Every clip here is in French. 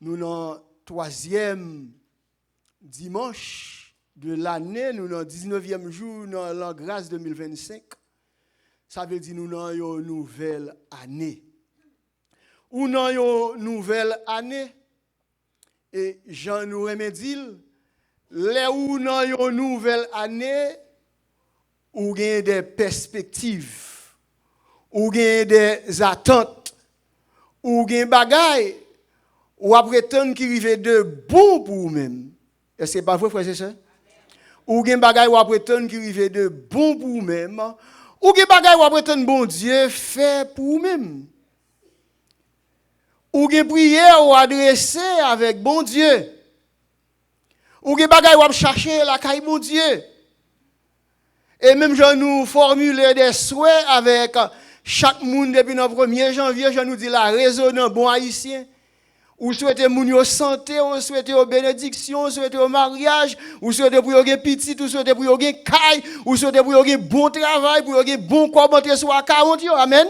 Nous dans le troisième dimanche de l'année, nous dans le 19e jour dans l'an grâce 2025. Ça veut dire nous dans une nouvelle année. Ou dans une nouvelle année. Et Jean nous remédie, là où dans une nouvelle année, ou gain des perspectives, ou gain des attentes, ou gain bagaille, ou après tant qui arrive de bon pour vous-même. Est-ce que c'est pas vrai, frère, c'est ça? Ou gain bagaille ou après tant qui arrive de bon pour vous-même, ou gain bagaille ou après tant bon Dieu fait pour vous-même. Ou gain prière ou adresser avec bon Dieu. Ou gain bagaille ou chercher la caille bon Dieu. Et même je nous formuler des souhaits avec chaque monde depuis le 1er janvier, je nous dis la raison bon haïtien. Ou souhaitez moun yo santé, ou souhaitez aux bénédictions, ou souhaitez au mariage, ou souhaitez pour yon petit, ou souhaitez pour yon caille, ou souhaitez pour yon bon travail, pour yon bon corps monter sur 40 yo. Amen.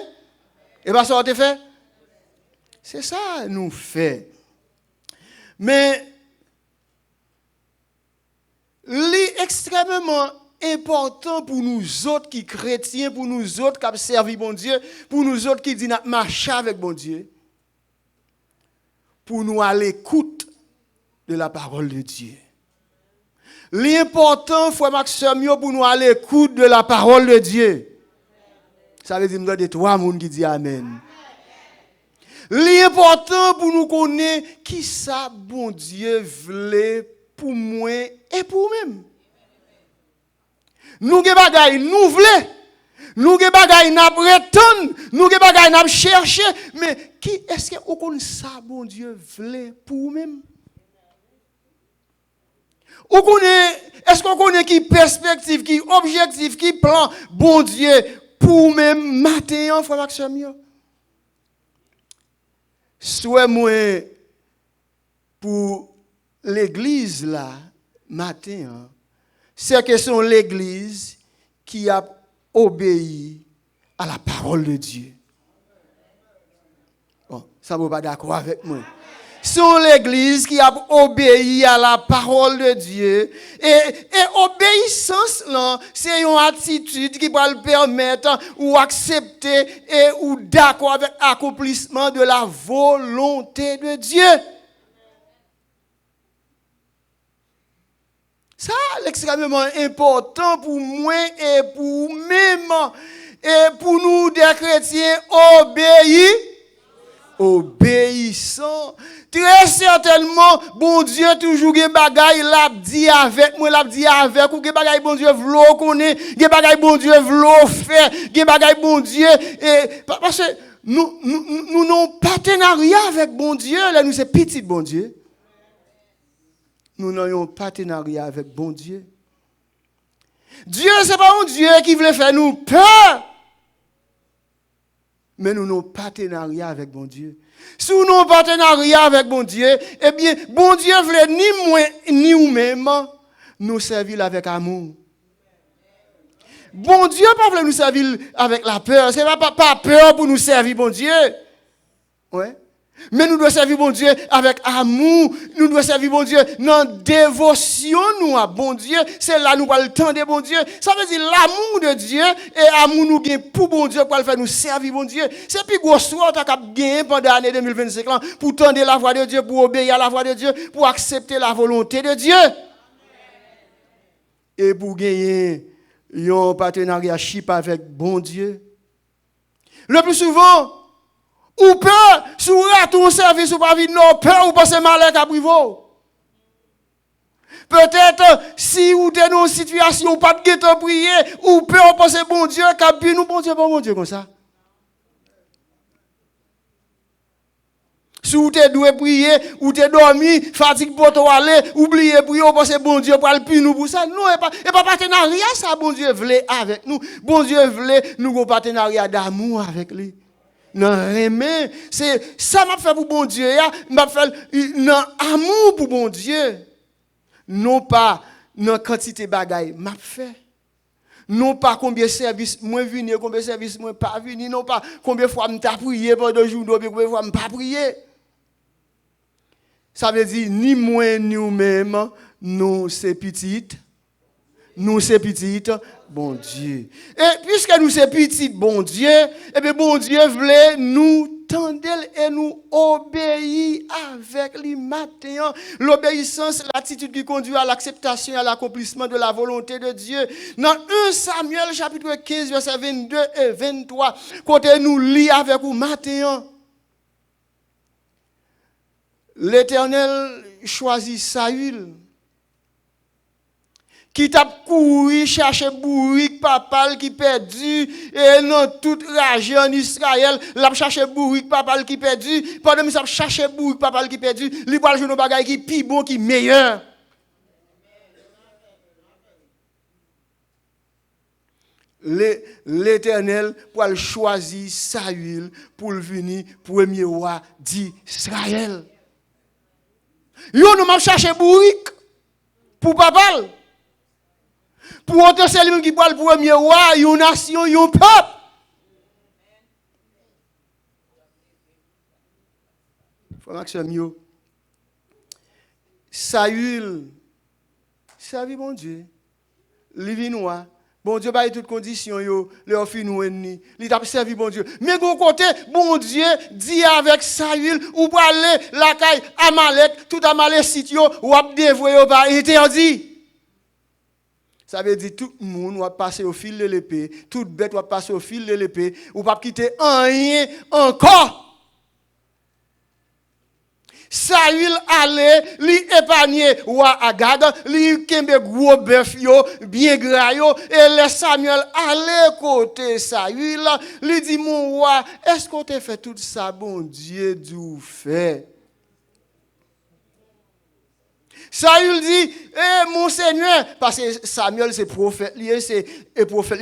Et bien ça on te fait. C'est ça nous fait. Mais c'est extrêmement important pour nous autres qui chrétiens, pour nous autres qui servent bon Dieu, pour nous autres qui disent marcher avec bon Dieu, pour nous à l'écoute de la parole de Dieu. L'important, frère Maxime, pour nous à l'écoute de la parole de Dieu. Ça veut dire que nous trois personnes qui disent Amen. L'important pour nous connaître qui ça, bon Dieu, voulait pour moi et pour nous-mêmes. Nous avons bagay, nous voulons. Nous avons bagay, nous prétendons. Nous avons bagay, nous cherchons. Mais qui est-ce que vous connaissez ça, bon Dieu, voulait pour nous-mêmes? Est-ce qu'on connaît qui perspective, qui objectif, qui plan, bon Dieu, pour nous-mêmes, matin, frère Maxime? Soit moi, pour l'église là, matin, c'est que c'est l'église qui a obéi à la parole de Dieu. Bon, ça ne va pas d'accord avec moi. C'est l'église qui a obéi à la parole de Dieu. Et obéissance, là, c'est une attitude qui va le permettre ou accepter et ou d'accord avec l'accomplissement de la volonté de Dieu. Ça, c'est extrêmement important pour moi et pour même. Et pour nous, des chrétiens, obéissants. Très certainement, bon Dieu, toujours, des bagailles, l'a dit avec moi, l'a dit avec, ou des bagailles, bon Dieu, v'l'o connaît, des bagailles, bon Dieu, v'l'o fait, des bagailles, bon Dieu, et, parce que nous n'avons partenariat avec bon Dieu, là, nous, c'est petit, bon Dieu. Nous n'avons partenariat avec bon Dieu. Dieu, ce n'est pas un Dieu qui voulait faire nous peur. Mais nous n'avons partenariat avec bon Dieu. Si nous avons partenariat avec bon Dieu, eh bien, bon Dieu voulait ni moi, ni nous-mêmes nous servir avec amour. Bon Dieu pas voulait nous servir avec la peur. Ce n'est pas peur pour nous servir, bon Dieu. Ouais. Mais nous devons servir bon Dieu avec amour. Nous devons servir bon Dieu dans dévotion nous à bon Dieu. C'est là nous parlons le temps de bon Dieu. Ça veut dire l'amour de Dieu et l'amour nous gagne pour bon Dieu pour le faire nous servir bon Dieu. C'est plus gros soit tu as gagné pendant l'année 2025 là pour tendre la voix de Dieu, pour obéir à la voix de Dieu, pour accepter la volonté de Dieu. Et pour gagner un partenariat avec bon Dieu. Le plus souvent ou peur, si vous ratez un service ou pas vite, non, peur ou pensez malheur à privo. Peut-être, si vous êtes dans une situation où pas de guette prier, ou peur ou pensez bon Dieu, qu'à nous, bon Dieu, pas bon Dieu comme ça. Si vous êtes doué prier, ou êtes dormi, fatigue pour toi aller, oubliez prier, ou pensez bon Dieu pour le plus nous pour ça. Non, et pas partenariat, ça, bon Dieu voulait avec nous. Bon Dieu voulait nous un partenariat d'amour avec lui. Non, mais c'est ça m'a fait pour bon Dieu, m'a fait non amour pour bon Dieu. Non pas non quantité bagaille m'a fait. Non pas combien de services moins venir, combien de services moins pas venir, non pas combien de fois m'ta prier pendant jour, combien de fois m'pas prier. Ça veut dire, ni moi, ni nous-mêmes, nous, c'est petites. Nous, c'est petites, bon Dieu. Et puisque nous, c'est petites, bon Dieu, et bien, bon Dieu voulait nous tendre et nous obéir avec les matins. L'obéissance, l'attitude qui conduit à l'acceptation et à l'accomplissement de la volonté de Dieu. Dans 1 Samuel, chapitre 15, verset 22 et 23, côté nous lit avec vous matin. L'Éternel choisit Saül, qui t'a couru chercher bourrique papal qui perdu et dans toute région en Israël l'a chercher bourrique papal qui perdu pendant que ça chercher bourrique papal qui perdu il va jouer nos bagages qui plus bon qui meilleur. L'Éternel pour choisir Saül pour venir premier roi d'Israël. Yo nous m'a chercher bourrique pour papal. Pour autant, c'est lui qui parle premier roi, une nation, un peuple. Frère Maxime, Saül, servi bon Dieu. Livinois, bon Dieu, bah, toutes conditions, le offre nous ennemi. Il a servi bon Dieu. Mais de côté, bon Dieu dit avec Saül, ou pour aller la caille Amalek, tout Amalek sitio, ou à dévoyer par interdit. Ça veut dire tout le monde va passer au fil de l'épée, toute bête va passer au fil de l'épée, ou pas quitter rien encore. Saül allait, lui épargner roi Agag, lui kembe gros bœuf yo, bien gras yo, et le Samuel allait côté Saül, lui dit mon roi, est-ce qu'on t'a fait tout ça, bon Dieu, d'où fait? Saül dit, mon Seigneur, parce que Samuel c'est prophète,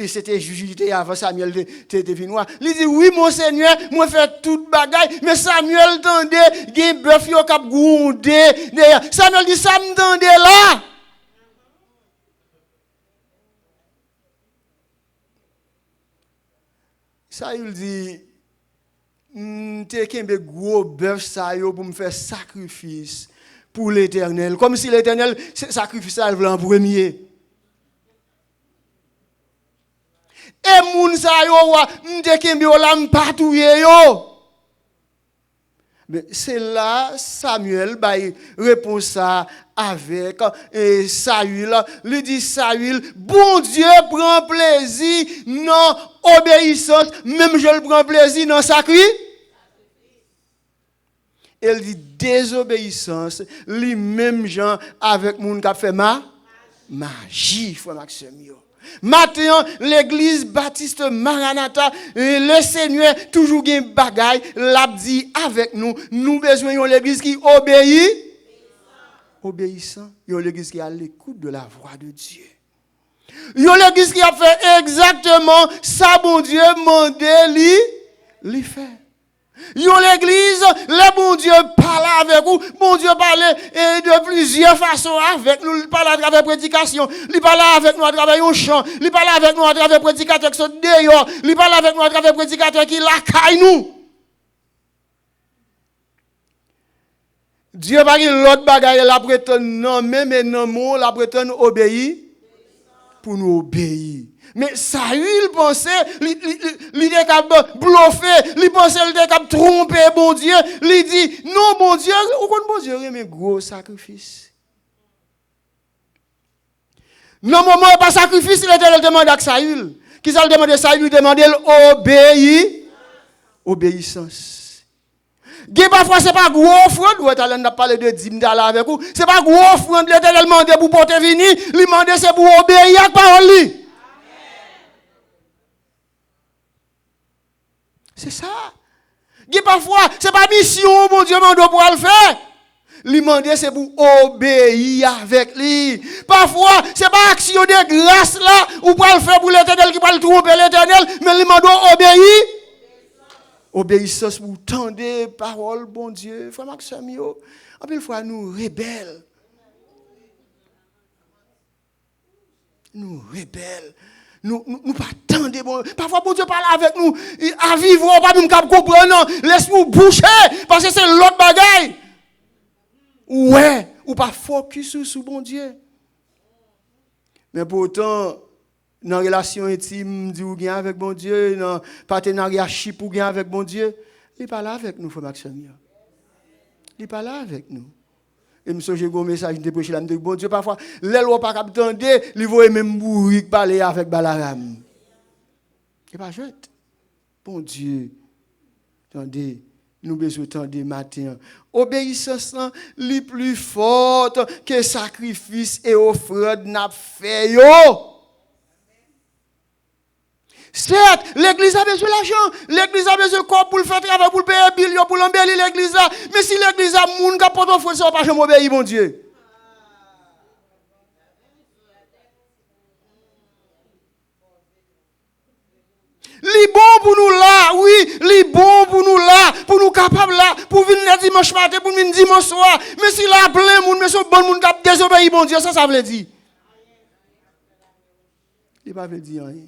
c'était jugé avant Samuel était vinois. Il dit, oui mon Seigneur, moi fait toute bagaille, mais Samuel tendait, gen bœuf yo k'ap goundé. Samuel dit, ça me tendait là. Saül dit, t'es kembe gros bœuf ça yo pour me faire sacrifice. Pour l'Éternel, comme si l'Éternel sacrifice en premier. Et moun sa yo wa m'te kembe la m'patouye yo. Mais c'est là Samuel bail répond ça avec Saül. Lui dit Saül, bon Dieu prend plaisir non obéissance, même je le prends plaisir dans sacrifice. Elle dit désobéissance, les mêmes gens avec moun qui a fait magie, frère Maxime. Maintenant, l'église baptiste Maranatha, le Seigneur toujours gen bagaille, l'a dit avec nous, nous besoin d'une l'église qui obéit, obéissant, une l'église qui est à l'écoute de la voix de Dieu. Une l'église qui a fait exactement ça, bon Dieu, mandé lui faire. Yon l'église, le bon Dieu parle avec vous, bon Dieu parle de plusieurs façons avec nous, il parle à travers prédication, il parle avec nous à travers un chant, il parle avec nous à travers prédicateur qui sont dehors, il parle avec nous à travers prédicateur qui l'accueille nous. Dieu pas l'autre bagaille la prétend non même non mot la prétend obéir pour nous obéir. Mais Saül pensait, il était capable de bluffer, il pensait qu'il était capable de tromper bon Dieu. Il dit, non bon Dieu, ou quand bon Dieu remet gros sacrifice. Non, moment pas sacrifice, il était demandé à Saül. Qui ça le demandé à Saül? Il demandait obéissance. Parfois, ce n'est pas gros offrande, ou on a parlé de dîme avec vous, ce n'est pas gros offrande, l'Éternel demandé pour porter venir, il demandé c'est pour obéir à la parole. C'est ça. Parfois, ce n'est pas mission, mon Dieu, mon Dieu, pour le faire. Lui demander, c'est pour obéir avec lui. Parfois, ce n'est pas action de grâce là, ou pour le faire pour l'Éternel qui va le tromper l'Éternel, mais lui demande obéir. Obéissance pour tendre parole, bon Dieu. Frère Maxime, en plus, fois, nous rebelles. Nous rebelles. Nous pas tendre bon. Parfois, bon Dieu parle avec nous. À vivre, on pas même comprendre. Non. Laisse-nous boucher. Parce que c'est l'autre bagaille. Ouais, ou pas focus sur bon Dieu. Mais pourtant, dans la relation intime ou bien avec bon Dieu, dans le partenariat chip ou bien avec bon Dieu, il n'est pas là avec nous, frère Maxime. Il n'est pas là avec nous. Et je suis un message de prêcher là, je dis, bon Dieu, parfois, les lois pas attendre, il va même bourrique parler avec Balaram. Il n'est pas jeune. Bon Dieu, attendez. Nous besoin de matin. Obéissance est plus forte que sacrifice et offrande n'a fait yo. Certes, l'église a besoin d'argent, l'église a besoin de corps pour le faire travail, pour le payer bill, pour l'embellir l'église là. Mais si l'église a moun qui porte offrande, ça va pas jamais obéir mon Dieu. Li bon pour nous là, oui, li bon pour nous là, pour nous capables là, pour venir dimanche matin, pour venir dimanche soir. Mais si la plein monde, mais ce bon monde qui a désobéi, bon Dieu, ça veut dire. Il ne veut dire rien.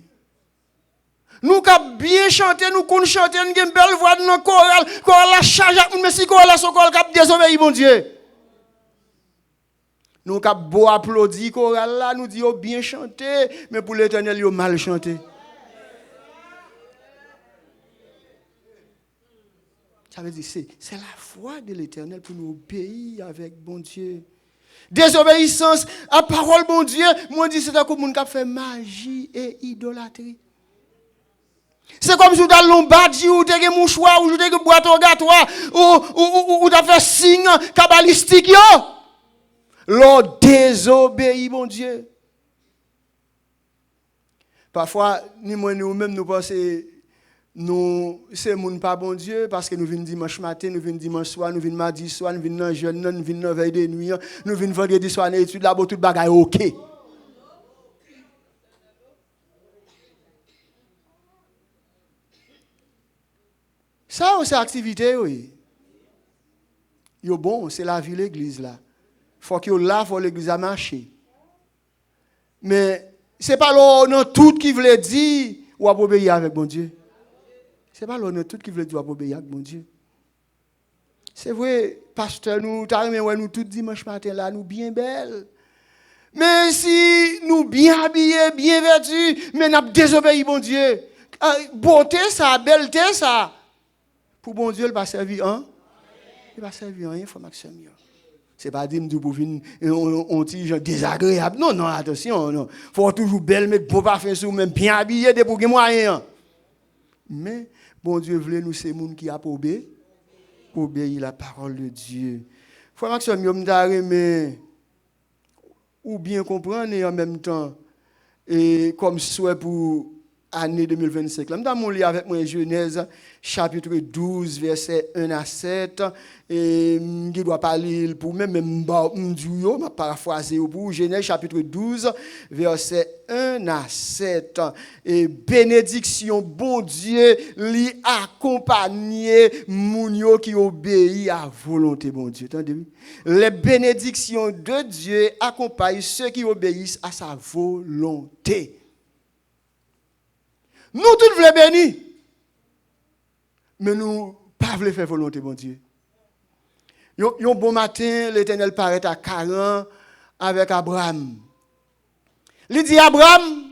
Nous avons bien chanté, nous avons chanté, nous avons une belle voix dans le choral, la charge, mais si choral son choral qui a désobéi, bon Dieu. Nous avons beau applaudir choral là, nous disons bien chanté, mais pour l'Éternel, il a mal chanté. Ça veut dire c'est la foi de l'Éternel pour nous obéir avec bon Dieu. Désobéissance à parole bon Dieu, moi je dis c'est comme un qui fait magie et idolâtrie. C'est comme si tu as l'ombadji ou tu as un mouchoir ou tu as un boîte au gâteau ou tu as fait signe kabbalistique yo. L'on désobéit bon Dieu. Parfois nous-mêmes nous pensons nous, c'est mon pas bon Dieu, parce que nous venons dimanche matin, nous venons dimanche soir, nous venons mardi soir, nous venons jeune, nous venons veille de nuit, nous venons vendredi soir, nous études là-bas, tout le bagage ok. Ça, c'est activité, oui. Yo bon, c'est la vie l'église là. Faut que là, faut l'église à marcher. Mais c'est pas là tout qui veut dire ou à obéir avec bon Dieu. C'est pas l'honneur tout qui veut dire obéir avec mon Dieu. C'est vrai, pasteur, nous tout dimanche matin là, nous bien belles. Mais si nous bien habillés, bien vêtus, mais nous désobéi mon Dieu. Beauté ça, belleté ça. Pour bon Dieu, il va servir un. Il va servir rien, il faut maximiser. C'est pas dire pour venir on tige désagréable. Non, attention, non. Faut toujours belle, mettre beau parfum sur même bien habillé pour que moyen. Mais bon Dieu voulait nous c'est monde qui a obéi la parole de Dieu. Frère Maxime, yo m'ta remet ou bien comprendre et en même temps et comme souhait pour année 2025. Là m'ta mon lire avec moi Genèse chapitre 12 verset 1 à 7 et qui doit parler pour même m'douyo m'a paraphraser pour Genèse chapitre 12 verset 1 à 7 et bénédiction bon Dieu li accompagner moun yo qui obéit à volonté bon Dieu. Entendez-vous? Les bénédictions de Dieu accompagnent ceux qui obéissent à sa volonté. Nous tous voulons bénir. Mais nous pas voulons faire volonté, bon Dieu. Un bon matin, l'Éternel paraît à Caran avec Abraham. Il dit Abraham,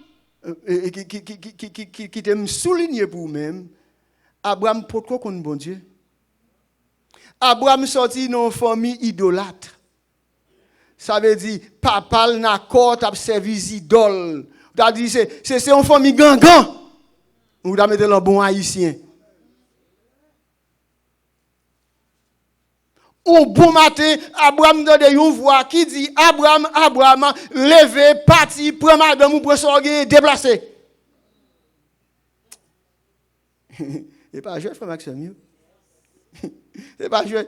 qui t'aime souligner pour vous-même, Abraham, pourquoi qu'on bon Dieu? Abraham sorti dans une famille idolâtre. Ça veut dire, papa n'a pas à servir idole. Ça veut dire, c'est une famille gangan. Vous avez mis le bon haïtien. Au bon matin, Abraham donne une voix qui dit Abraham, levez, parti, prends madame ou prends sorguer, déplacé. C'est pas joué, frère Maxime. C'est pas joué.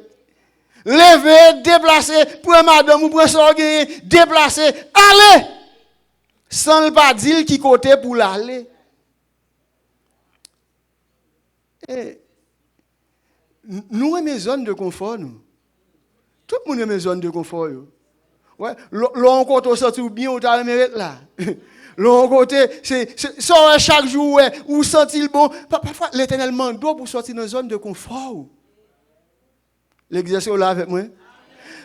Levez, déplacé, prends madame ou prends sorguer, déplacé. Allez! Sans le pas dire qui côté pour l'aller. Nous aimons zone de confort, nous. Tout le monde aime zone de confort. Ouais, l'on côté sorti bien ou t'as mérite là. L'on côté c'est chaque jour ouais, ou sentir bon. Parfois l'Éternel demande pour sortir dans zone de confort. L'exercice là avec moi.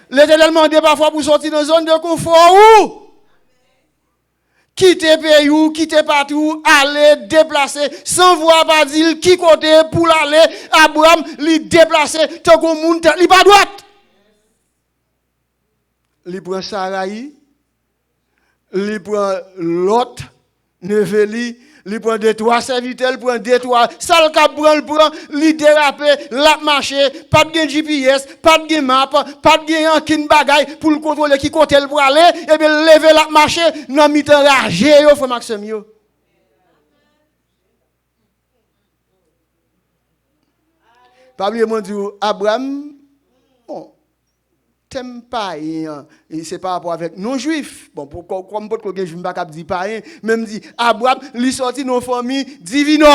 L'Éternel m'a demandé parfois pour sortir dans une zone de confort ou quitter pays ou quitter partout, aller déplacer sans voir pas dire qui côté pour aller. Abraham lui déplacer tant qu'on monde il pas droite. Il prend Sarai, il prend Lot, Neveli, il prend deux trois serviteurs, il prend deux trois sale cap prend, il dérape, la marché, pas de GPS, pas de map, pas de aucune bagaille pour le contrôler qui côté pour aller et bien lever la marché dans mi-temps ragé yo frère Maxime yo. Pas oublier mon Dieu Abraham bon t'aimes pas et c'est par rapport avec non juifs bon pour comme pour que je me pas cap dire pas même dit Abraham lui sorti nos famille divino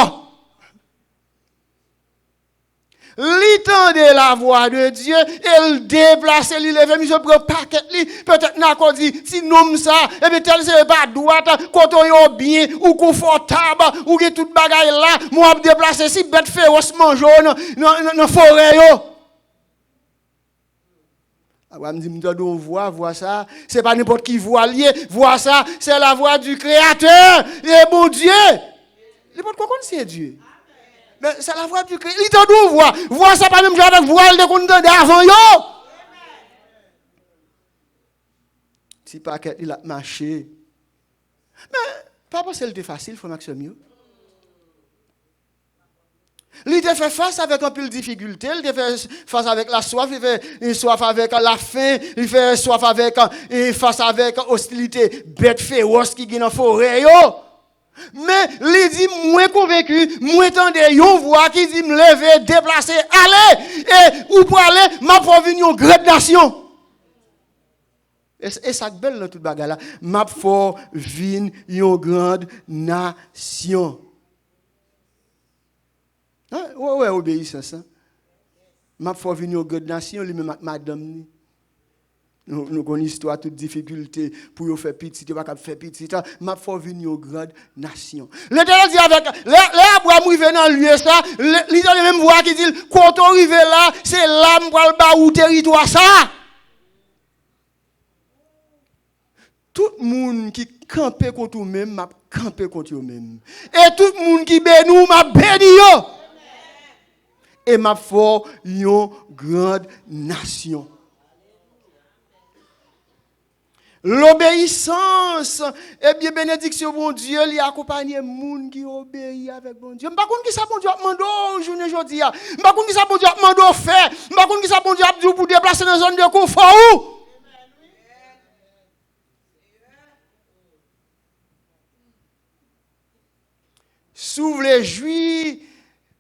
lui tendait la voix de Dieu et le déplacer lui lever monsieur prend paquet lui peut-être n'a qu'on dit si nomme ça et bien tel c'est pas droite quand on est bien ou confortable ou que toute bagaille là moi déplacer si bête féroce mange dans forêt yo. Abraham dit, on voit ça, c'est pas n'importe qui voit lié, voit ça, c'est la voix du Créateur, et bon Dieu. N'importe quoi c'est Dieu. Mais c'est la voix du Créateur. Il t'en voit ça pas même genre avec voix de qu'on entendait avant yo. Si pas qu'il a marché. Mais pas parce que c'était facile, frère Maxime. Il était fait face avec un peu de difficulté, il était fait face avec la soif, il fait soif avec la faim, il fait soif avec face avec hostilité bête féroce qui est dans la forêt. Mais il dit moins convaincu, moins tendé, yon voix qui dit me lever, déplacer, aller et ou pour aller, m'a pour venir une grande nation. Et ça belle dans toute bagarre là, m'a pour venir une grande nation. Ouais, obéissance. Je faut venir aux grandes nations, lui-même, madame. Nous avons une histoire, toute difficulté pour faire petit, tu ne pas faire petit. Je faut venir aux grandes nations. L'Éternel dit avec, les Abraham arrive dans lieu ça, ils ont les mêmes voix qui disent, quand on arrive là, c'est l'âme pour le bas ou territoire ça. Tout le monde qui campe contre eux-mêmes, m'a campé contre eux-mêmes. Et tout le monde qui bénit, m'a béni. Et m'a fait une grande nation. L'obéissance, et bien bénédiction bon Dieu, il accompagne les gens qui obéissent avec bon Dieu. Je ne sais pas qui ça bon Dieu a demandé aujourd'hui. Je ne sais pas qui ça bon Dieu a demandé à faire. Je ne sais pas qui ça bon Dieu a dit pour déplacer dans une zone de confort. S'ouvre les juifs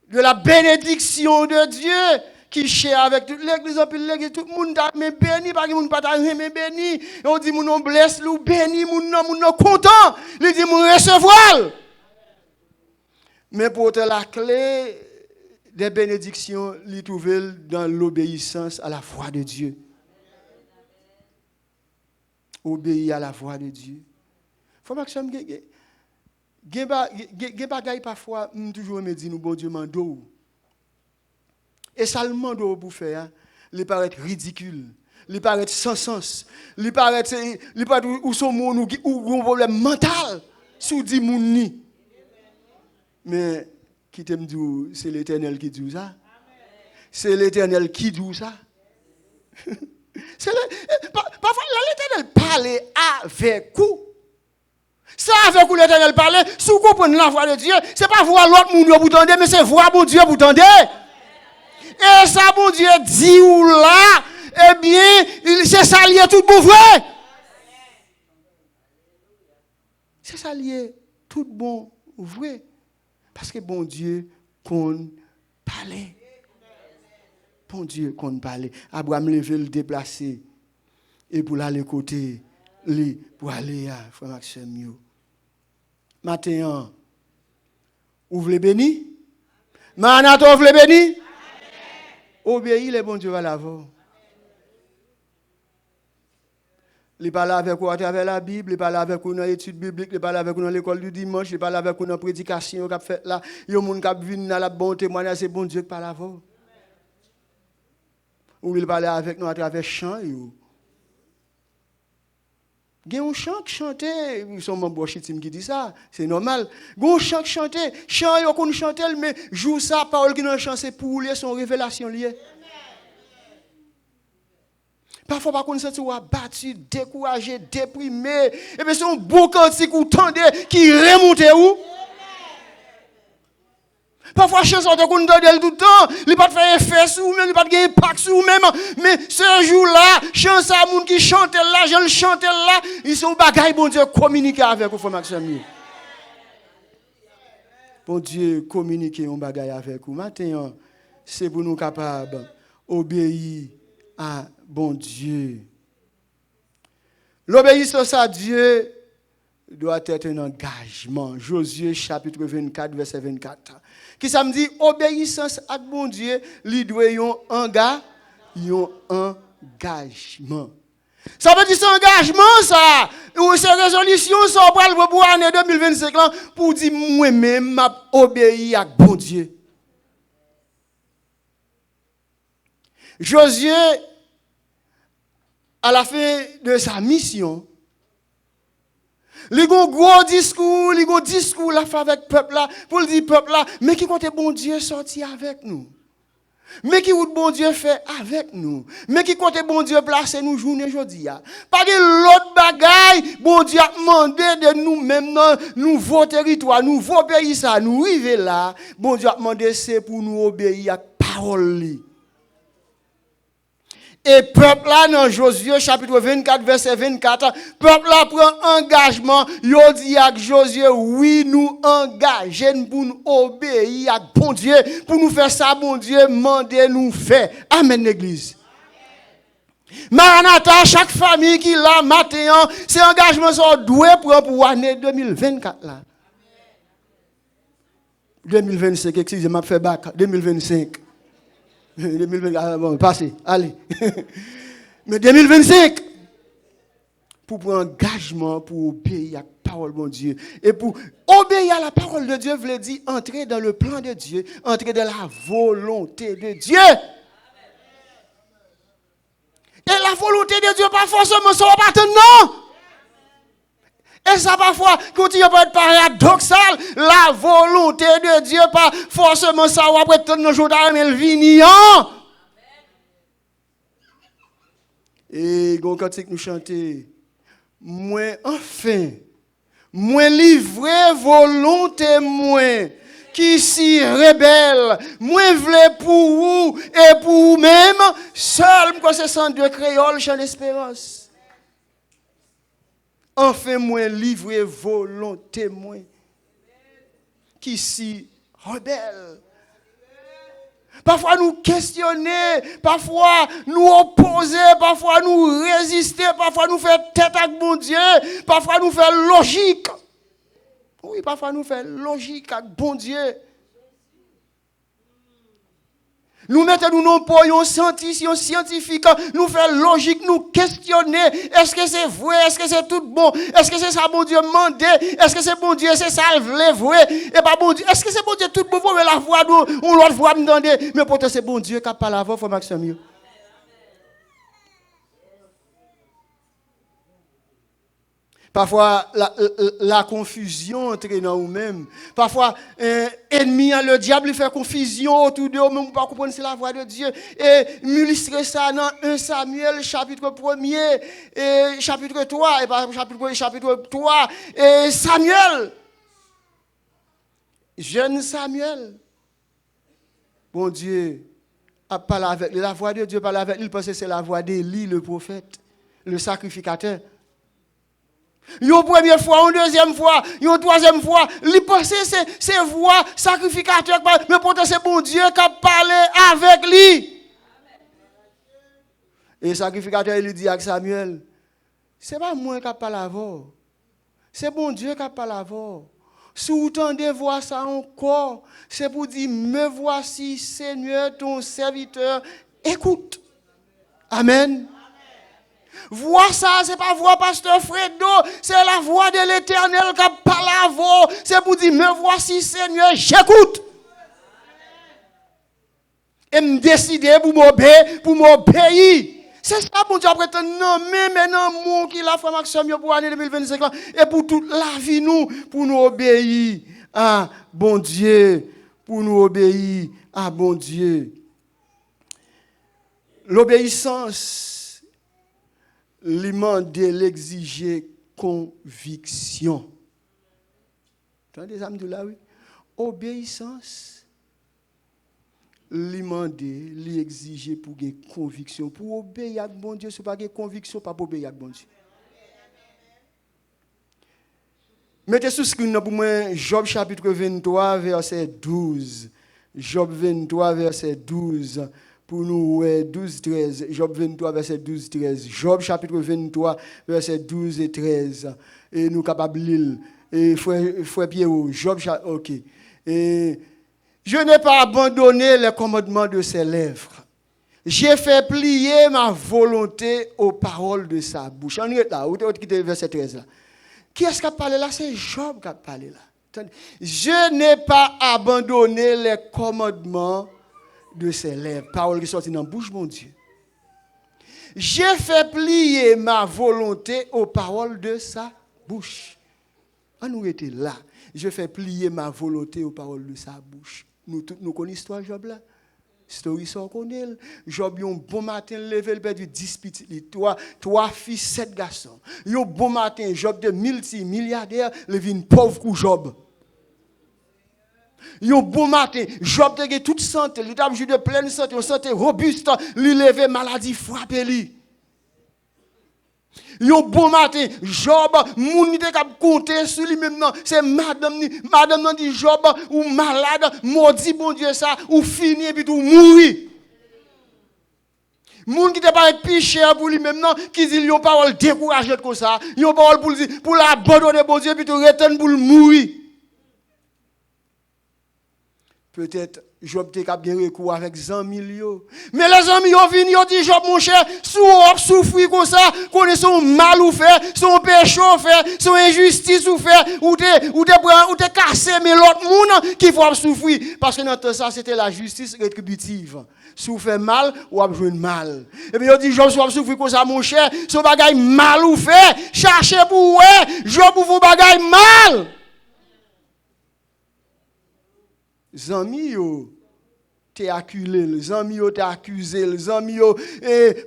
de la bénédiction de Dieu qui cher avec toute l'église, tout le monde est béni, pas que le monde pas béni. On dit mon blesse, nous béni, mon content. Il dit mon recevoir. Mais pour te la clé des bénédictions, il trouve dans l'obéissance à la voix de Dieu. Obéir à la voix de Dieu. Faut pas que ça me Gen bagay parfois toujours me dit nous bon Dieu mando. Et ça le mando pour faire, il paraît ridicule, il paraît sans sens, il paraît ou son monde ou un problème mental sous dit moun ni. Mais qui t'aime dit c'est l'Éternel qui dit ça. C'est l'Éternel qui dit ça. Parfois l'Éternel parle avec vous. Ça avec vous l'Éternel parler, si vous comprenez la voix de Dieu, ce n'est pas voir l'autre monde pour tendre, mais c'est voir bon Dieu pour tendre. Et ça, bon Dieu dit ou là, eh bien, c'est ça lié tout bon vrai. C'est ça lié tout bon vrai. Parce que bon Dieu qu'on parler. Bon Dieu qu'on parler. Abraham levé le déplacer. Et pour aller côté, pour aller à Frère Maxime. Matin, vous voulez bénir? Manato, vous voulez bénir? Obéis, les bon Dieu va l'avant. Il parle avec vous à travers la Bible, il parle avec vous dans l'étude biblique, il parle avec vous dans l'école du dimanche, il parle avec vous dans la prédication qu'il a fait là. Il y a des gens qui viennent dans la bonne témoignage, c'est bon Dieu qui parle avec vous. Ou il parle avec nous à travers chant. Il y a un chant qui chantait, ils sont membres Chitim qui dit ça, c'est normal. Il y a un chant qui chantait, chant yo qu'on chante mais joue ça parole qui dans chant c'est pour lui son révélation liée. Parfois par contre tu vas battu, découragé, déprimé et puis c'est un beau cantique ou tendez qui remonte où? Parfois, chanson de qu'on donne tout le temps, il pas faire effet sur même, il pas gagner impact sur même, mais ce jour-là, chanson à moun qui chante là, je le chante là, ils sont bagaille bon Dieu communiquer avec vous frère Maxime. Bon Dieu communiquer on bagaille avec vous. Maintenant, c'est pour nous capables obéir à bon Dieu. L'obéissance à Dieu doit être un engagement. Josué chapitre 24 verset 24. Qui ça me dit obéissance à bon Dieu, lui doit un engagement. Ça veut dire c'est engagement ça ou c'est résolution ça pour l'année 2025 là pour dire moi-même m'a obéi à bon Dieu. Josué à la fin de sa mission il y a un gros discours, là avec le peuple là, pour le dire peuple là, mais qui compte bon Dieu sorti avec nous? Mais qui compte bon Dieu fait avec nous? Mais qui compte bon Dieu placer nous journée aujourd'hui? Pas de l'autre bagaille, bon Dieu a demandé de nous même dans nouveau territoire, nouveau pays ça, nous arriver là, bon Dieu a demandé c'est pour nous obéir à la parole. Et peuple là dans Josué chapitre 24 verset 24, peuple là prend engagement, yo dit à Josué oui nous engager pour nous obéir à bon Dieu, pour nous faire ça bon Dieu mandé nous faire. Amen l'église. Maranatha chaque famille qui là matin, c'est engagement sont doué pour l'année 2024 là. 2025 excusez-moi fait bac 2025. 2020, bon, passez, allez. Mais 2025, pour prendre engagement, pour obéir à la parole de Dieu. Et pour obéir à la parole de Dieu, veut dire entrer dans le plan de Dieu, entrer dans la volonté de Dieu. Et la volonté de Dieu, pas forcément, ça va pas attendre, non. Et ça, parfois, continue à être paradoxal. La volonté de Dieu, pas forcément, ça va être dans le jour d'arrêt, le vignon. Et quand nous chantons, moi, enfin, moi, livré volonté, moi, qui si rebelle, moi, vle pour vous et pour vous-même, seul, quand c'est sans Dieu créole, chant d'espérance. Enfin, moi, livré volonté, moi, qui si rebelle. Parfois, nous questionner, parfois, nous opposer, parfois, nous résister, parfois, nous faire tête avec mon Dieu, parfois, nous faire logique. Oui, parfois, nous faire logique avec bon Dieu. Nous mettons nos poids scientifiques, nous faisons logique, nous questionner. Est-ce que c'est vrai? Est-ce que c'est tout bon? Est-ce que c'est ça, bon Dieu, mandé? Est-ce que c'est bon Dieu, c'est ça, le vrai? Et pas bon Dieu. Est-ce que c'est bon Dieu, tout bon? Mais la voix, on l'autre voix me demander. Mais pourtant, c'est bon Dieu qui a pas la voix, faut Maxime. Parfois, la confusion entre nous-mêmes. Parfois, ennemi, le diable, il fait confusion autour de nous, même pas comprendre c'est la voix de Dieu. Et m'illustrer ça dans 1 Samuel, chapitre 1er, et chapitre 3, et pas chapitre 3, et Samuel. Jeune Samuel. Bon Dieu, a parlé avec lui. La voix de Dieu parle avec lui, il pense que c'est la voix d'Élie, le prophète, le sacrificateur. Une première fois, une deuxième fois, une troisième fois, il pensait c'est voix sacrificateur, mais pourtant c'est bon Dieu qui a parlé avec lui. Et le sacrificateur il dit à Samuel, c'est pas moi qui a parlé avec, c'est bon Dieu qui a parlé avec. Si vous entendez voir ça encore, c'est pour dire, me voici Seigneur ton serviteur, écoute. Amen. Voix ça, c'est pas voix pasteur Fredo, c'est la voix de l'Éternel qui parle à vous. C'est pour dire, me voici Seigneur, j'écoute. Et me décider pour m'obéir. C'est ça, bon Dieu, après non, mais maintenant, mon qui la frère Maxime pour l'année 2025 là, et pour toute la vie, nous, pour nous obéir à bon Dieu, pour nous obéir à bon Dieu. L'obéissance, demander, l'exiger, conviction. Tu as des âmes de là, oui? Obéissance. Demander, l'exiger pour une conviction. Pour obéir à bon Dieu, ce n'est pas une conviction, pas pour obéir à bon Dieu. Mettez sous screen pour moi Job chapitre 23, verset 12. Job 23, verset 12. Pour nous, 12, 13. Job 23, verset 12, 13. Job chapitre 23, verset 12 et 13. Et nous capables de lire. Et frère Pierre, Job chapitre. Ok. Et je n'ai pas abandonné les commandements de ses lèvres. J'ai fait plier ma volonté aux paroles de sa bouche. On est là, où est le verset 13 là? Qui est-ce qui a parlé là? C'est Job qui a parlé là. Je n'ai pas abandonné les commandements de ses lèvres. Parole qui sortit dans la bouche, mon Dieu. J'ai fait plier ma volonté aux paroles de sa bouche. On était là. Je fais plier ma volonté aux paroles de sa bouche. Nous connaissons l'histoire de Job là. Story ça connaît. Job un bon matin levé le perdu 10 petits, trois filles, 7 garçons. Un bon matin Job de multimilliardaire, levé une pauvre coup Job. Un bon matin Job de toute santé, il a de pleine santé, une santé robuste, il levé maladie frappé lui. Yon bon matin, Job, moun te kap compter sur lui même non, c'est madame nan dit Job ou malade, maudit bon Dieu ça, ou fini et puis tout mourir. Moun qui te paraît plus cher pour lui même non, qui dit yon parole découragée comme ça, yon parole pour l'abandonner bon Dieu puis tout retourner pour mourir. Peut-être Job te cap gen recours avec 100 millions. Mais les amis ont venu, ont dit Job mon cher, sous souffrir comme ça, connaît son mal ou fait, son péché ou fait, son injustice ou fait, ou te casser mais l'autre monde qui faut souffrir parce que dans ça c'était la justice rétributive. Si vous faites mal, ou avez joué mal. Et puis, on dit, Job, soit souffrir comme ça, mon cher, son bagay mal ou fait, cherchez pour ouais, Job, vous bagay mal. Zami yo t'es acculé, les amis yo t'es accusé, les amis yo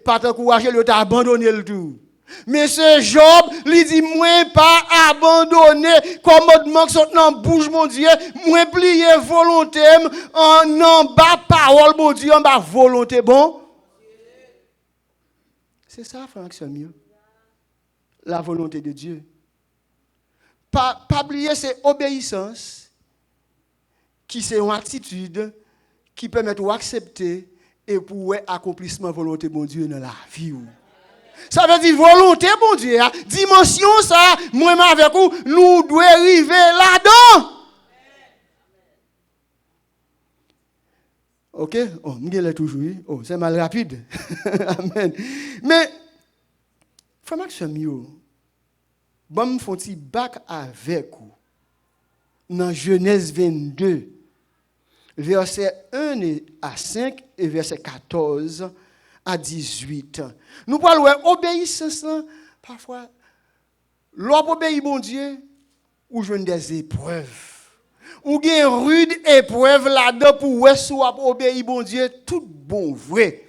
pas t'encourager, yo t'es abandonné le tout. Mais ce Job, lui dit moi pas abandonné commandement qui sont dans bouche mon Dieu, moi plier volonté en bas parole mon Dieu, en bas volonté bon. C'est ça frère mieux. La volonté de Dieu. Pas oublier c'est obéissance. Qui c'est une attitude qui permet d'accepter et pour accomplissement volonté bon Dieu dans la vie. Ça veut dire volonté bon Dieu, dimension ça, moi avec vous, nous devons arriver là-dedans. OK? Oh, je l'ai toujours eu. Oh, c'est mal rapide. Amen. Mais frère Maxime, bon me font petit bac avec vous. Dans Genèse 22, verset 1 à 5 et verset 14 à 18. Nous parlons d'obéissance. Parfois, l'homme obéit bon Dieu, ou je des épreuves. Ou il y a une rude épreuve là-dedans pour obéir bon Dieu, tout bon vrai.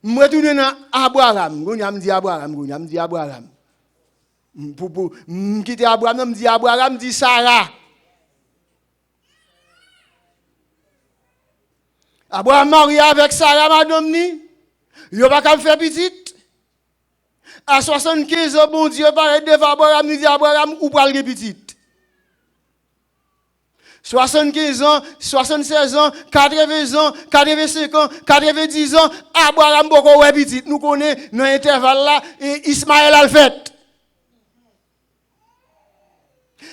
Moi, je suis dans Abraham. Je dis Abraham. Pour quitter Abraham, dit Abraham, dit Sarah. Abraham marié avec Sarah, madame ni. Il n'a pas faire petite. À 75 ans, bon Dieu, paraît devant Abraham, dit Abraham, ou pas le petite. 75 ans, 76 ans, 80 ans, 85 ans, 90 ans, Abraham, beaucoup ouais petite. Nous connaissons dans l'intervalle là, et Ismaël a le fait.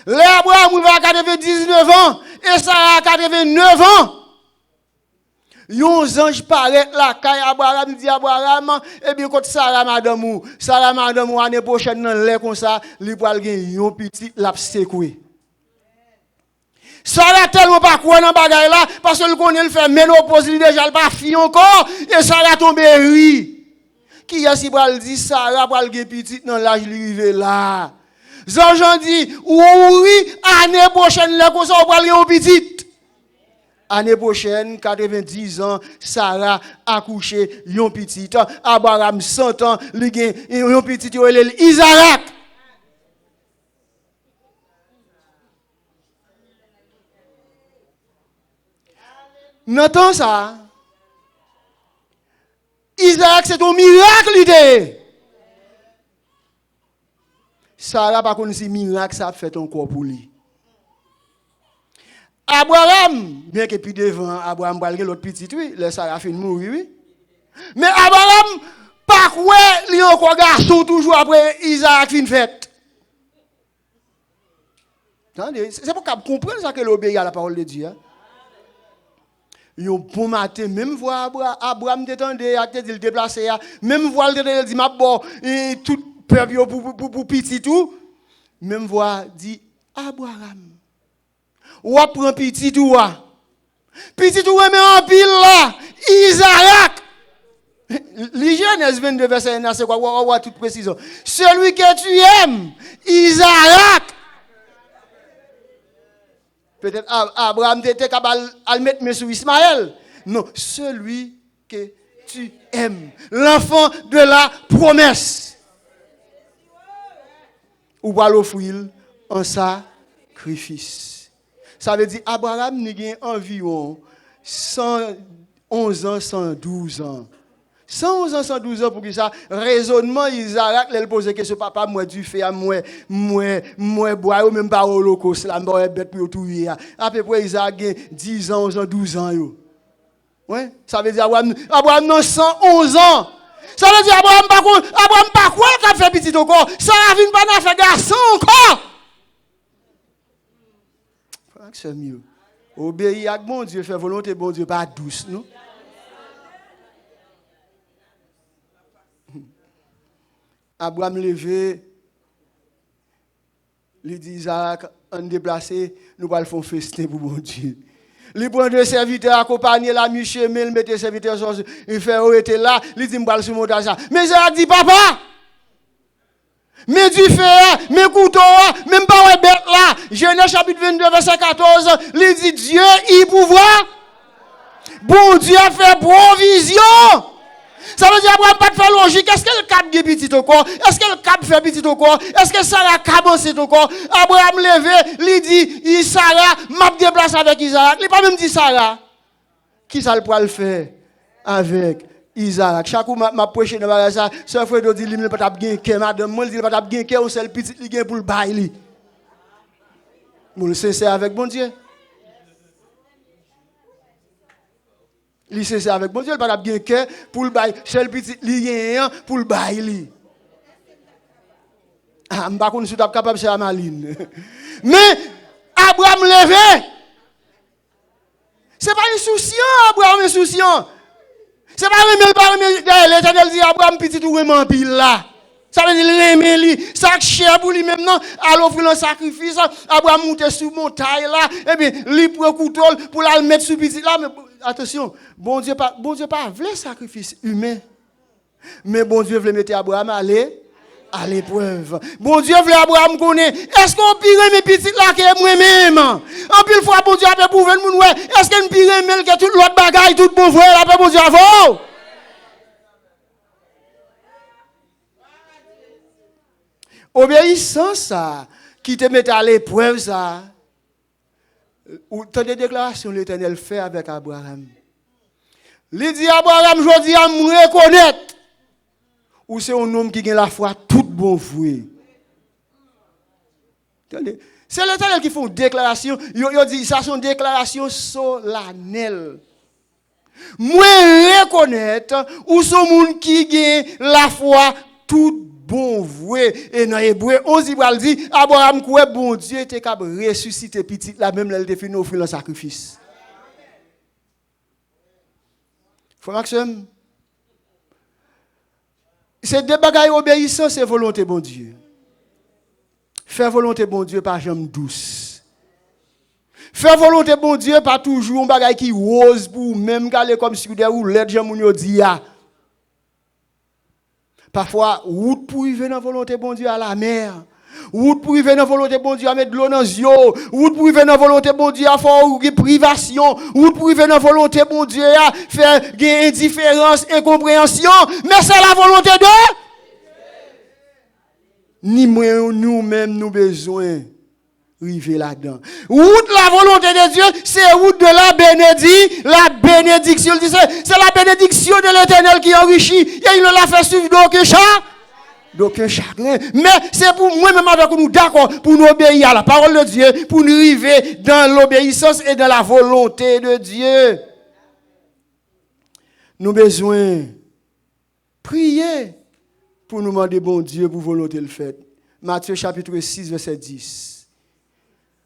Abraham va à 99 ans et Sarah à 89 ans. Yon ange paraît là, quand Abraham dit Abraham, et bien quand Sarah madame ou année prochaine dans l'air comme ça, li pral gen yon petit l'a secoué. Sarah tellement pas quoi dans bagaille là parce que le connaît le fait ménopause il déjà pas fille encore et Sarah tombe oui. Qui a si pral dit Sarah pral gen petit dans l'âge li rive là. Jean dit oui année prochaine là comme ça pral gen petit. Année prochaine 90 ans Sarah accouché yon petit. Abraham 100 ans li gen yon petit yo Isaac. N'entend ça? Isaac, c'est un miracle l'idée. Sarah, par contre, si miracle, ça a fait encore pour lui. Abraham, bien que puis devant, Abraham va l'autre petit, oui, le Sarah fin mourir, oui. Mais Abraham, pas quoi, il y a encore garçon toujours après Isaac fin fait. C'est pour qu'on comprenne ça que l'obéit à la parole de Dieu. Yon bon matin, même voix Abraham détendait, a dit déplacer, même voix il dit m'a bon, et tout peuple pour petit tout, même voix dit Abraham. Ou prend petit tout petit tout mais en pile là, Isaac. Les Genèse 22 verset 1 c'est quoi ou toute précision. Celui que tu aimes, Isaac. Peut-être Abraham était capable de mettre mes sous Ismaël. Non, celui que tu aimes. L'enfant de la promesse. Ou va l'offrir en sacrifice. Ça veut dire Abraham n'a environ 111 ans, 112 ans. 111 ans, 112 ans pour que ça, raisonnement, Isaac, il pose que ce papa, moi, du fait, moi, bois, ou même pas au holocauste, là, moi, bête pour tout y a. À peu près, Isaac a 10 ans, 11 ans, 12 ans, yo. Ouais, ça veut dire Abraham, non, 111 ans. Ça veut dire Abraham, pas quoi, qu'il a fait petit encore. Ça a vu pas faire garçon encore. C'est mieux. Obéir à bon Dieu, faire volonté, bon Dieu, pas douce, non? Abraham levé, il dit Isaac, on déplacé, nous allons faire un festin pour bon Dieu. Il prend deux serviteurs accompagnés, la Michel, il met les serviteurs sur il fait où était là, il dit je vais monter ça. Mais Isaac dit papa, mais du fer, mais couteau, même pas ouais bête là. Genèse chapitre 22 verset 14, il dit Dieu y pouvoir. Bon Dieu a fait provision. Ça veut dire Abraham pas de faire logique. Est-ce que le cap est petit au corps? Est-ce que le cap fait petit au corps? Est-ce que Sarah commence au corps? Abraham levé, il dit, Sarah, m'a déplacé avec Isaac. Il pas même dit Sarah. Qui ça le pourra le faire avec Isaac? Chaque fois m'a prêché dans ça, ce frère dit il pas t'a gain que madame, moi il pas t'a gain que on seul petit il gain pour le bail. Mon sincère avec bon Dieu. Il c'est avec bon Dieu, il pas bien cœur pour le bail, seul petit lien pour le bail. Ah, m'pa connait si tu capable c'est Amaline. Mais Abraham levé. C'est pas insouciant, Abraham insouciant. C'est pas l'Éternel dit Abraham petit ou vraiment pile là. Ça veut dire l'aimer lui, ça cher pour lui même non, à l'offrir un sacrifice, Abraham monte sur montagne là, et bien lui prend couteau pour la mettre sur petit là, mais attention, bon Dieu pas veut sacrifice humain. Mais bon Dieu veut mettre Abraham à l'épreuve. Bon Dieu veut Abraham connaître. Est-ce qu'on pire mes petites là que moi-même? En pile fois bon Dieu a prouvé nous ouais, est-ce qu'on pire même que toute l'autre bagaille tout bon frère après bon Dieu avant? Obéissance ça qui te met à l'épreuve ça. Ou tant de déclarations l'Éternel fait avec Abraham. Il dit Abraham, je dis à me reconnaître. Ou c'est un homme qui a la foi toute bon voué. C'est l'Éternel qui fait une déclaration. Il dit ça c'est une déclaration solennelle. Moi reconnaître ou ce monde qui a la foi toute bon voué. Et dans Hébreu 11 il dit Abraham quoi bon Dieu était capable de ressusciter petit là même là il était fini offrir le sacrifice. Frère Maxime, c'est des bagailles obéissance c'est volonté bon Dieu. Faire volonté bon Dieu pas jamais douce. Faire volonté bon Dieu, pas toujours un bagage qui rose pour même aller comme si vous roulettes, j'aime vous dire. Parfois, route pour arriver dans la volonté bon Dieu à la mer. Route pour arriver dans la volonté bon Dieu à mettre de l'eau dans les yeux. Route pour arriver dans la volonté bon Dieu à faire une privation. Route pour arriver dans la volonté bon Dieu à faire une indifférence, incompréhension. Mais c'est la volonté de ni moi nous-mêmes nous besoin arriver là-dedans. Route la volonté de Dieu, c'est route de la bénédiction. C'est la bénédiction de l'Éternel qui enrichit. Et il ne l'a fait suivre d'aucun chagrin. Mais c'est pour moi-même avec nous d'accord pour nous obéir à la parole de Dieu, pour nous arriver dans l'obéissance et dans la volonté de Dieu. Nous avons besoin de prier pour nous demander bon Dieu pour volonté le fait. Matthieu chapitre 6, verset 10.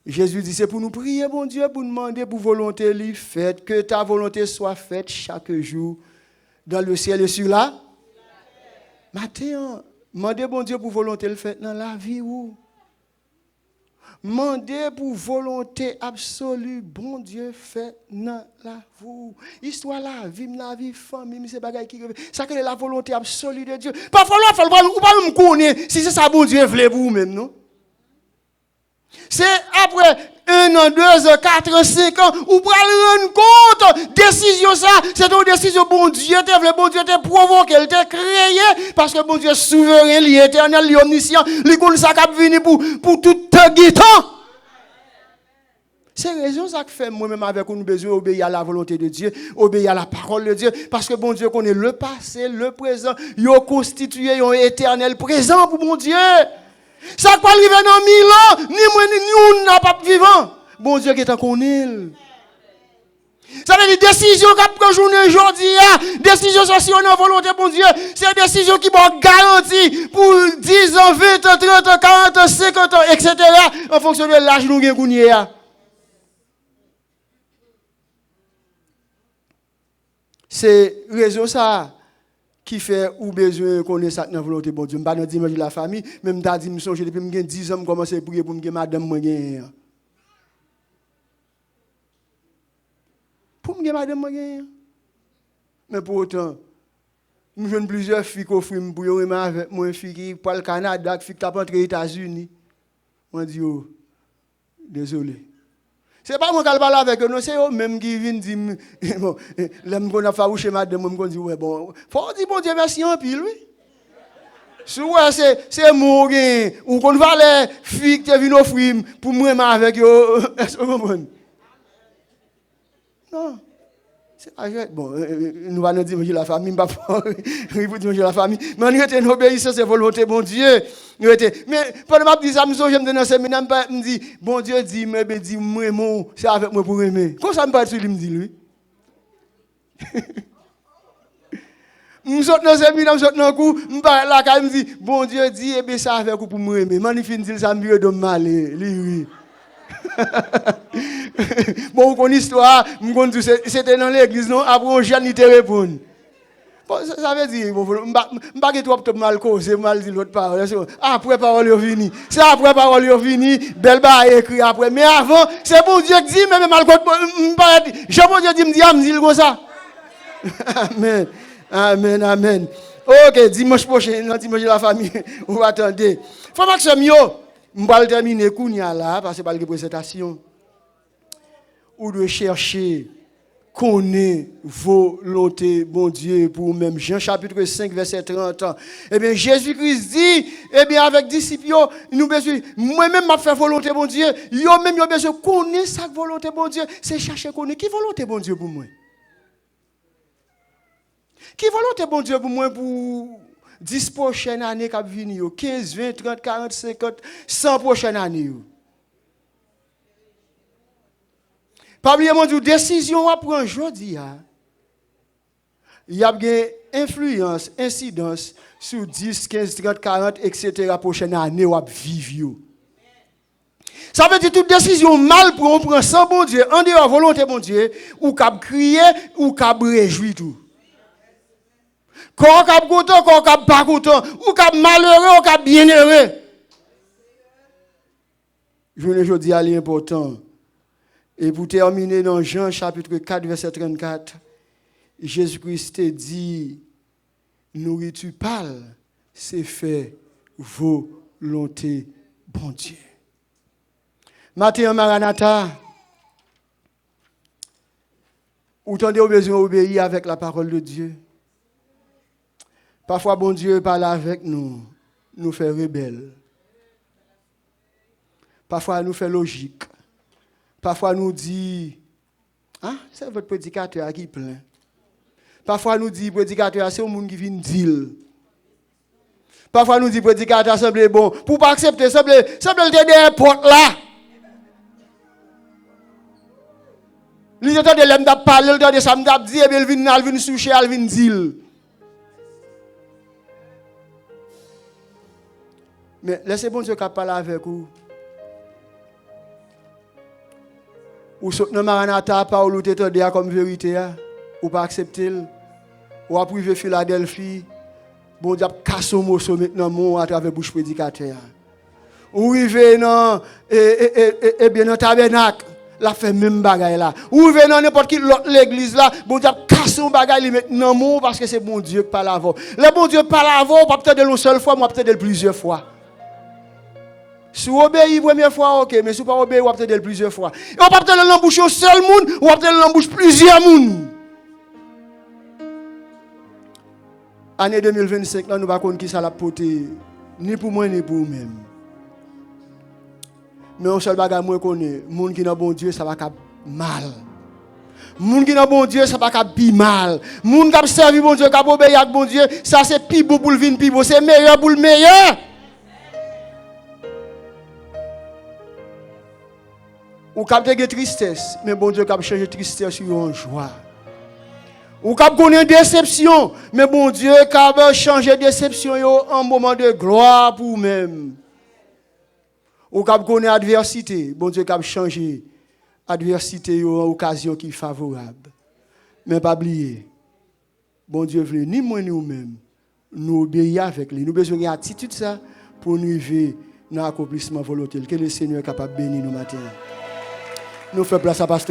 Jésus dit, c'est pour nous prier, bon Dieu, pour demander pour volonté lui faite, que ta volonté soit faite chaque jour dans le ciel et sur la terre. Demandez, bon Dieu, pour volonté le faite dans la vie ou. Demandez pour volonté absolue, bon Dieu, fait dans la vie. Histoire la vie, famille, c'est bagaille qui ça que la volonté absolue de Dieu. Parfois, il faut pas nous connaître si c'est ça, bon Dieu, voulait pour vous-même, non? C'est après 1 an, 2 ans, 4 ans, 5 ans, vous pouvez rendre compte, décision ça, c'est une décision, bon Dieu t'a provoqué, il t'a créé, parce que bon Dieu est souverain, il est éternel, il est omniscient, il connaît ça qui a venu pour tout temps. C'est la raison ça que fait moi-même avec nous besoin d'obéir à la volonté de Dieu, obéir à la parole de Dieu, parce que bon Dieu connaît le passé, le présent, il a constitué un éternel présent pour mon Dieu. Ça ne peut pas arriver dans 1000 ans, ni moi, ni nous n'a pas vivant. Bon Dieu qui est en connaît. Ça veut dire décision qu'a journée aujourd'hui, décision si on a volonté bon Dieu, c'est une décision qui va garantir pour 10 ans, 20 ans, 30 ans, 40 ans, 50 ans, etc. en fonction de l'âge nous avons. C'est raison ça qui fait ou besoin de connaître ça dans la volonté de Dieu. Je ne vais pas dire de la famille, même si je me songe depuis 10 ans, je commence à prier pour me madame. Pour me madame. Mais pour autant, je joue plusieurs filles qui offrent pour y avec moi, une fille qui parle le Canada, une fille qui rentré aux États-Unis. Je dis, oh, désolé. Ce n'est pas moi qui parle avec eux, non, c'est eux même qui viennent dire, bon, l'homme qu'on a fait chez madame, je dis, ouais, bon, faut dire, bon Dieu, merci en pile, oui. Souvent, c'est moi, ou qu'on va les filles qui viennent offrir pour moi avec eux, est-ce que vous comprenez? Non. Bon, nous allons dire, la famille, il faut dire la famille, mais on était une obéissance et volonté, bon Dieu. Mais pendant que je dis ça, je me dis dans le séminaire, je me dis, bon Dieu dit, moi, c'est avec moi pour aimer. Comment ça me parle sur lui, me dit lui? Je saute dans le séminaire, je saute dans le coup, je parle là, je me dis, bon Dieu dit, eh bien, ça avec vous pour moi aimer. Magnifique, dit, ça me dit, de mal, lui. Bon, on histoire, c'était dans l'église, non? Après, on jamais te répondre. Ça veut dire, je ne vais pas trop mal causé, mal dit l'autre parole. Après, parole est finie. C'est après, parole est finie, belle barre écrit après. Mais avant, c'est bon Dieu qui dit, mais mal causé, Jean-Bon Dieu dit, me dit comme ça. Amen, amen, amen. Ok, dimanche prochain, dimanche de la famille, on va attendre. Faut que mieux. Je vais terminer là, parce que c'est pas une présentation. Ou de chercher, connaître volonté, bon Dieu, pour même. Jean chapitre 5, verset 30. Eh bien, Jésus-Christ dit, eh bien, avec disciples, nous besoin, moi-même, m'a fait volonté, bon Dieu. Yo-même, yo besoin connaître sa volonté, bon Dieu. C'est chercher connaître. Qui volonté, bon Dieu, pour moi? Qui volonté, bon Dieu, pour moi, pour 10 prochaines années qui viennent, 15, 20, 30, 40, 50, 100 prochaines années. Pas oublier mon Dieu, décision à prendre aujourd'hui. Il y a une influence, incidence sur 10, 15, 30, 40, etc. prochaine année où vivre. Ça veut dire toute décision mal pour on prend sans bon Dieu, en dehors volonté bon Dieu, ou cap crier, ou cap réjouir tout. Quand cap content, quand cap pas content, ou cap malheureux, ou cap bienheureux. Je ne dis à l'important. Et pour terminer dans Jean chapitre 4, verset 34, Jésus-Christ dit, nourriture pâle, c'est fait volonté, bon Dieu. Matin, Maranatha, ou tendez au besoin d'obéir avec la parole de Dieu. Parfois, bon Dieu parle avec nous, nous fait rebelles. Parfois, nous fait logique. Parfois, nous dit, ah, c'est votre prédicateur qui plaint. Parfois, nous dit, prédicateur, c'est au monde qui vient dire. Parfois, nous dit, prédicateur, semble bon. Pour pas accepter, semble le des portes là. Il entend de l'homme d'ap parler, il entend de ça m'dap dire, et bien il vient soucher, il vient dire. Mais laissez bon Dieu qui parle avec vous. Ou saute dans Maranatha, parole ou t'étendez comme vérité, ou pas accepter, ou à priver Philadelphie, bon Dieu casse au morceau maintenant à travers bouche prédicateur. Ou arriver dans bien dans tabernacle, la fait même bagaille là. Ou arriver dans n'importe quelle autre l'église là, bon Dieu casse au bagaille maintenant parce que c'est bon Dieu qui parle avant. Le bon Dieu parle avant, pas peut-être une seule fois, moi peut-être plusieurs fois. Si vous obéissez la première fois, ok, mais si vous ne pas obéissez, vous peut-être plusieurs fois. Et on peut peut-être l'emboucher un seul monde, ou peut-être l'emboucher plusieurs monde. Année 2025, là, nous ne savons pas qui ça l'a porté, ni pour moi, ni pour vous-même. Mais un seul bagage, moi, je connais, le monde qui n'a bon Dieu, ça va faire mal. Le monde qui n'a bon Dieu, ça va faire mal. Le monde qui a servi bon Dieu, qui a obéi à bon Dieu, ça c'est plus beau pour le vin, plus beau, c'est meilleur pour le meilleur. Ou capter de tristesse, mais bon Dieu cap changer tristesse en joie. Ou cap connaître déception, mais bon Dieu cap changer déception en moment de gloire pour vous-même. Ou cap connaître adversité, bon Dieu cap changer adversité en occasion qui est favorable. Mais pas oublier, bon Dieu veut ni moi ni nous-mêmes nous obéir avec lui. Nous besoin d'une attitude ça pour nous arriver dans l'accomplissement volontaire. Que le Seigneur est capable de bénir nous matin. Nous faisons place à pasteur.